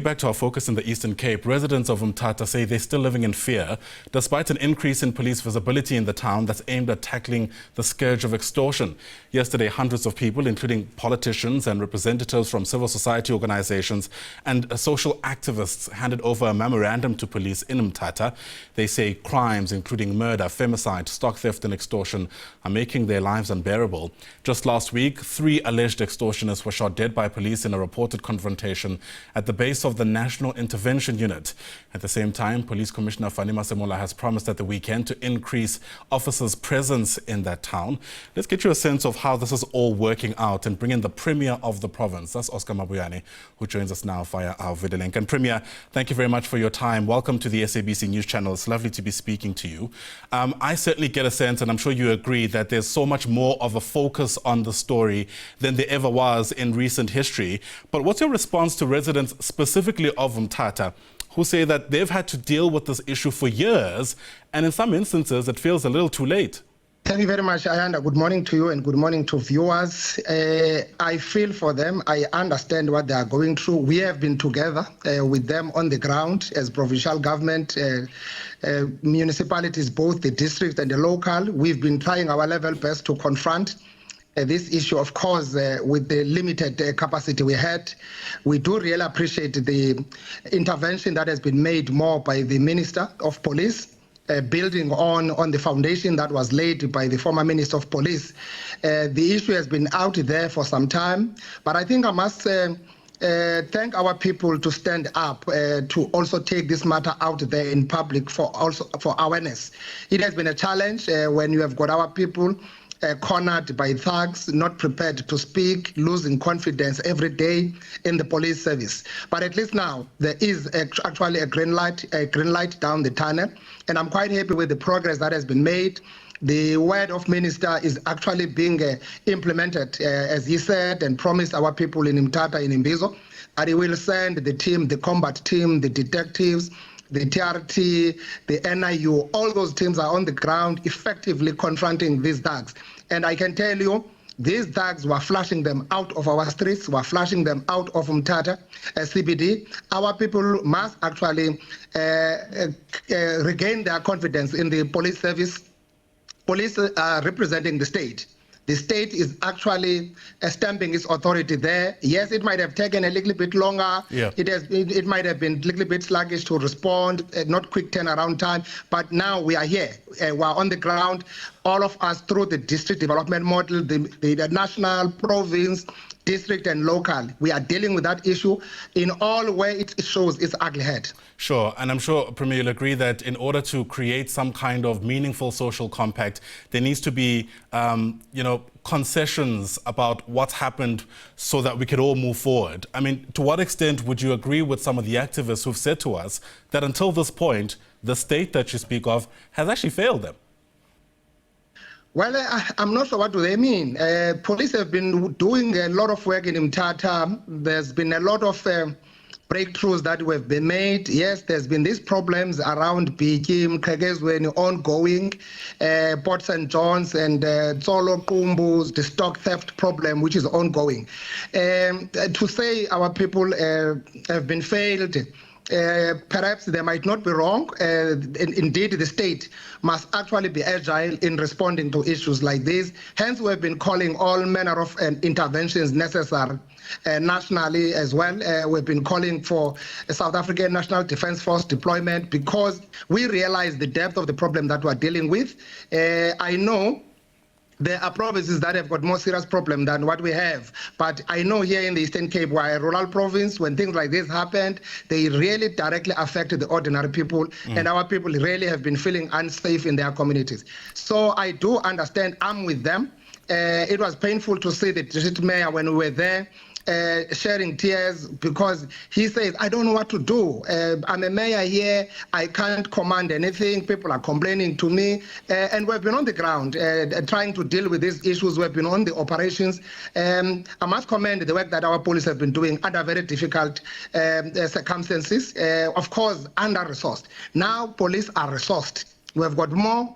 Back to our focus in the Eastern Cape, residents of Umtata say they're still living in fear, despite an increase in police visibility in the town that's aimed at tackling the scourge of extortion. Yesterday, hundreds of people, including politicians and representatives from civil society organizations and social activists, handed over a memorandum to police in Umtata. They say crimes, including murder, femicide, stock theft and extortion, are making their lives unbearable. Just last week, 3 alleged extortionists were shot dead by police in a reported confrontation at the base of the National Intervention Unit. At the same time, Police Commissioner Fannie Masemola has promised at the weekend to increase officers' presence in that town. Let's get you a sense of how this is all working out and bring in the Premier of the province. That's Oscar Mabuyane, who joins us now via our video link. And Premier, thank you very much for your time. Welcome to the SABC News Channel. It's lovely to be speaking to you. I certainly get a sense, and I'm sure you agree, that there's so much more of a focus on the story than there ever was in recent history. But what's your response to residents specifically of Mthatha, who say that they've had to deal with this issue for years, and in some instances it feels a little too late? Thank you very much, Ayanda. Good morning to you and good morning to viewers. I feel for them. I understand what they are going through. We have been together with them on the ground as provincial government, municipalities, both the district and the local. We've been trying our level best to confront this issue, of course, with the limited capacity we had. We do really appreciate the intervention that has been made more by the Minister of Police, building on the foundation that was laid by the former Minister of Police. The issue has been out there for some time, but I think I must thank our people to stand up to also take this matter out there in public for awareness. It has been a challenge when you have got our people cornered by thugs, not prepared to speak, losing confidence every day in the police service. But at least now there is actually a green light down the tunnel, and I'm quite happy with the progress that has been made. The word of minister is actually being implemented, as he said and promised our people in Umtata, in Imbizo, that he will send the team, the combat team, the detectives, the TRT, the NIU, all those teams are on the ground effectively confronting these thugs. And I can tell you, these thugs were flushing them out of our streets, were flushing them out of Umtata, CBD. Our people must actually regain their confidence in the police service. Police are representing the state. The state is actually stamping its authority there. Yes, it might have taken a little bit longer. Yeah. It might have been a little bit sluggish to respond, not quick turnaround time. But now we are here. We're on the ground, all of us through the district development model, the national, province, district and local. We are dealing with that issue in all where it shows its ugly head. Sure, and I'm sure, Premier, you'll agree that in order to create some kind of meaningful social compact, there needs to be, concessions about what's happened so that we could all move forward. I mean, to what extent would you agree with some of the activists who've said to us that until this point, the state that you speak of has actually failed them? Well, I'm not sure what do they mean. Police have been doing a lot of work in Umtata. There's been a lot of breakthroughs that have been made. Yes, there's been these problems around Bikim, Kregezweni, ongoing, Port St. John's and Tsolo Kumbus, the stock theft problem, which is ongoing. To say our people have been failed, perhaps they might not be wrong. Indeed, the state must actually be agile in responding to issues like this. Hence, we have been calling all manner of interventions necessary nationally as well. We've been calling for a South African National Defence Force deployment because we realize the depth of the problem that we're dealing with. I know there are provinces that have got more serious problem than what we have. But I know here in the Eastern Cape, we're a rural province. When things like this happened, they really directly affected the ordinary people. And our people really have been feeling unsafe in their communities. So I do understand. I'm with them. It was painful to see the district mayor when we were there, sharing tears because he says, I don't know what to do. I'm a mayor here. I can't command anything. People are complaining to me. And we've been on the ground trying to deal with these issues. We've been on the operations. I must commend the work that our police have been doing under very difficult circumstances. Of course, under-resourced. Now police are resourced. We have got more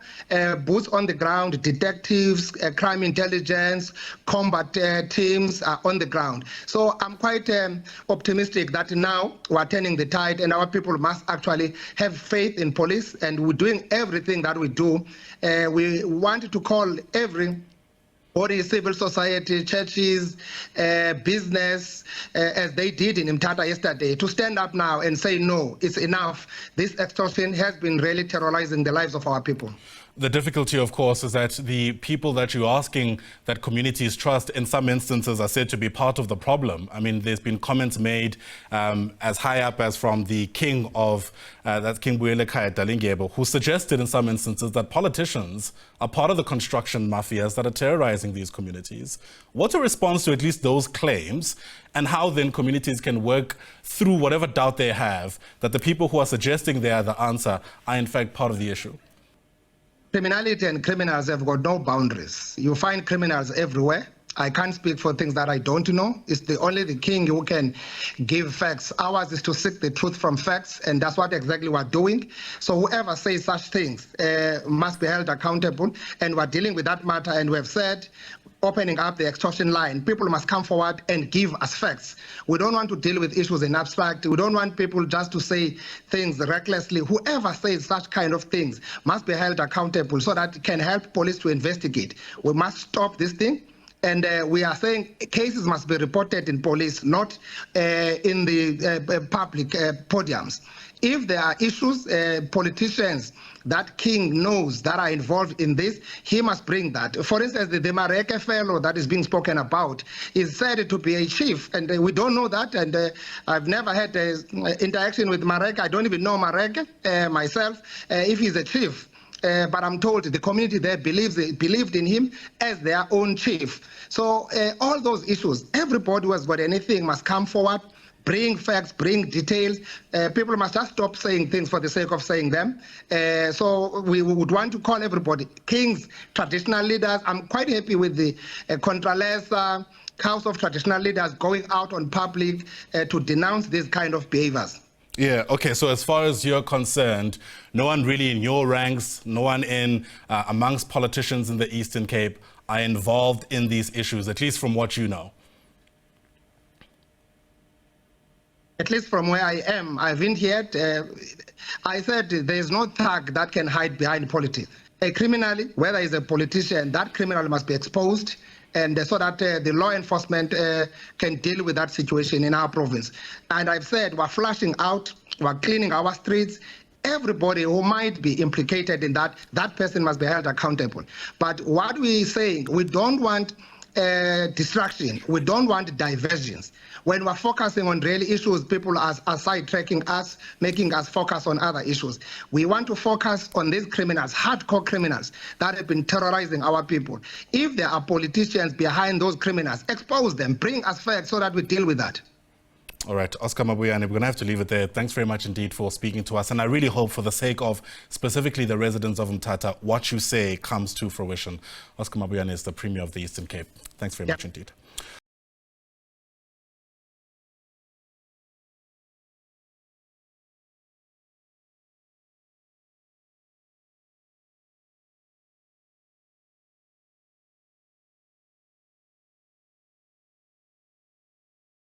boots on the ground, detectives, crime intelligence, combat teams are on the ground. So I'm quite optimistic that now we're turning the tide and our people must actually have faith in police, and we're doing everything that we do. We want to call every body, civil society, churches, business, as they did in Mthatha yesterday, to stand up now and say, no, it's enough. This extortion has been really terrorizing the lives of our people. The difficulty, of course, is that the people that you're asking that communities trust in some instances are said to be part of the problem. I mean, there's been comments made as high up as from the king of, that's King Mthatha, who suggested in some instances that politicians are part of the construction mafias that are terrorizing these communities. What's a response to at least those claims, and how then communities can work through whatever doubt they have that the people who are suggesting they are the answer are in fact part of the issue? Criminality and criminals have got no boundaries. You find criminals everywhere. I can't speak for things that I don't know. It's only the king who can give facts. Ours is to seek the truth from facts, and that's what exactly we're doing. So whoever says such things must be held accountable, and we're dealing with that matter, and we have said, opening up the extortion line, people must come forward and give us facts. We don't want to deal with issues in abstract. We don't want people just to say things recklessly. Whoever says such kind of things must be held accountable so that it can help police to investigate. We must stop this thing. And we are saying cases must be reported in police, not in the public podiums. If there are issues, politicians that king knows that are involved in this, he must bring that. For instance, the Mareke fellow that is being spoken about is said to be a chief, and we don't know that, and I've never had interaction with Mareke. I don't even know Mareke myself, if he's a chief. But I'm told the community there believed in him as their own chief. So all those issues, everybody who has got anything must come forward, bring facts, bring details. People must just stop saying things for the sake of saying them. So we would want to call everybody, kings, traditional leaders. I'm quite happy with the Contralesa House of Traditional Leaders going out on public to denounce these kind of behaviors. Yeah, okay, so as far as you're concerned, no one really in your ranks, no one in amongst politicians in the Eastern Cape are involved in these issues, at least from what you know. At least from where I am, I haven't yet. I said there is no thug that can hide behind politics. A criminal, whether he's a politician, that criminal must be exposed, and so that the law enforcement can deal with that situation in our province. And I've said we're flushing out, we're cleaning our streets. Everybody who might be implicated in that, that person must be held accountable. But what we're saying, we don't want distraction. We don't want diversions. When we're focusing on real issues, people are sidetracking us, making us focus on other issues. We want to focus on these criminals, hardcore criminals that have been terrorizing our people. If there are politicians behind those criminals, expose them, bring us facts so that we deal with that. All right, Oscar Mabuyane, we're going to have to leave it there. Thanks very much indeed for speaking to us. And I really hope, for the sake of specifically the residents of Umtata, what you say comes to fruition. Oscar Mabuyane is the Premier of the Eastern Cape. Thanks very much indeed.